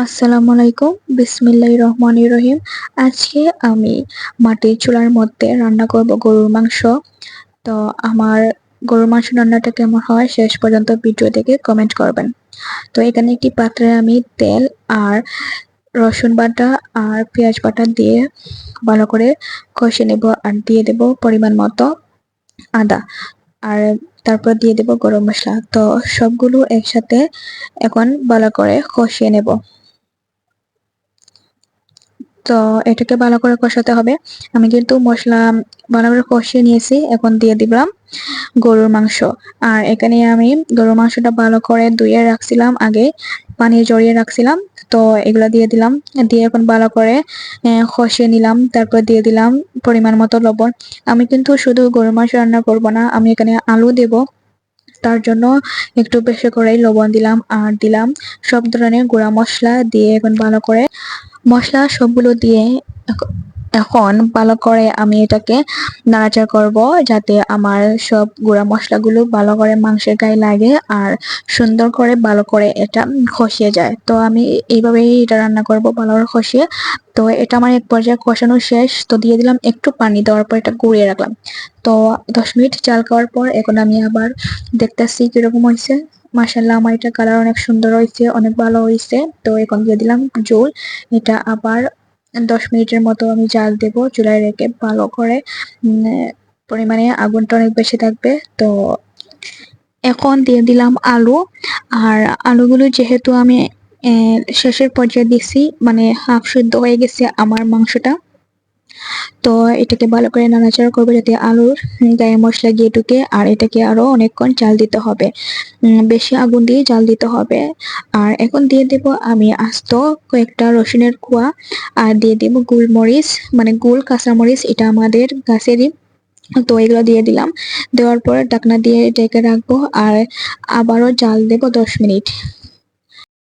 আসসালামু আলাইকুম, বিসমিল্লাহির রহমানির রহিম। আজকে আমি মাটির চুলার মধ্যে রান্না করব গরুর মাংস। তো আমার গরুর মাংস রান্নাটা কেমন হয় শেষ পর্যন্ত ভিডিও দেখে কমেন্ট করবেন। তো এখানে একটি পাত্রে আমি তেল আর রসুন বাটা আর পেঁয়াজ বাটা দিয়ে ভালো করে কষে নেব, আর দিয়ে দেব পরিমাণ মতো আদা, আর তারপর দিয়ে দেব গরম মশলা। তো সবগুলো একসাথে এখন ভালো করে কষিয়ে নেব। তো এটাকে ভালো করে কষাতে হবে। আমি কিন্তু মশলা ভালো করে কষিয়ে নিয়েছি, এখন দিয়ে দিলাম গরুর মাংস। আর এখানে আমি গরুর মাংসটা ভালো করে ধুয়ে রাখছিলাম, আগে পানি জড়িয়ে রাখছিলাম। তো এগুলো দিয়ে দিলাম, দিয়ে এখন ভালো করে কষিয়ে নিলাম। তারপর দিয়ে দিলাম পরিমাণ মতো লবণ। আমি কিন্তু শুধু গরুর মাংস রান্না করব না, আমি এখানে আলু দেব। তার জন্য একটু বেশি করেই লবণ দিলাম, আর দিলাম সব ধরনের গুঁড়া মশলা দিয়ে এখন ভালো করে মশলা সবগুলো দিয়ে এখন ভালো করে আমি এটাকে নাড়াচাড়া করব, যাতে আমার সব গুঁড়া মশলাগুলো ভালো করে মাংসের গায়ে লাগে আর সুন্দর করে ভালো করে এটা কষিয়ে যায়। তো আমি এইভাবেই এটা রান্না করব, ভালো করে কষিয়ে। তো এটা আমার এক পর্যায়ে কষানো শেষ, তো দিয়ে দিলাম একটু পানি, দেওয়ার পর এটা গুঁড়িয়ে রাখলাম। তো 10 মিনিট চাল খাওয়ার পর এখন আমি আবার দেখতেছি কিরকম হয়েছে। মাশাল্লাহ, আমার এটা কালার অনেক সুন্দর হয়েছে, অনেক ভালো হয়েছে। তো এখন দিয়ে দিলাম ঝোল। এটা আবার 10 মিনিটের মতো আমি জাল দেব চুলায় রেখে ভালো করে। উম, পরিমাণে আগুনটা অনেক বেশি থাকবে। তো এখন দিয়ে দিলাম আলু। আর আলুগুলো যেহেতু আমি শেষের পর্যায়ে দিছি, মানে হাফ সিদ্ধ হয়ে গেছে আমার মাংসটা। তো এটাকে ভালো করে নাড়াচাড়া করবে যাতে আলুর গায়ে মশলা গিয়ে ঢুকে, আর এটাকে আরো অনেকক্ষণ জাল দিতে হবে। বেশি আগুন দিয়ে জাল দিতে হবে। আর এখন দিয়ে দেব আমি আস্ত কয়েকটা রসুনের কোয়া, আর দিয়ে দেব গোলমরিচ, মানে গোল কাঁচামরিচ, এটা আমাদের গাছেরই। তো এগুলো দিয়ে দিলাম। দেওয়ার পর ঢাকনা দিয়ে ঢেকে রাখবো, আর আবারও জাল দেব 10 মিনিট।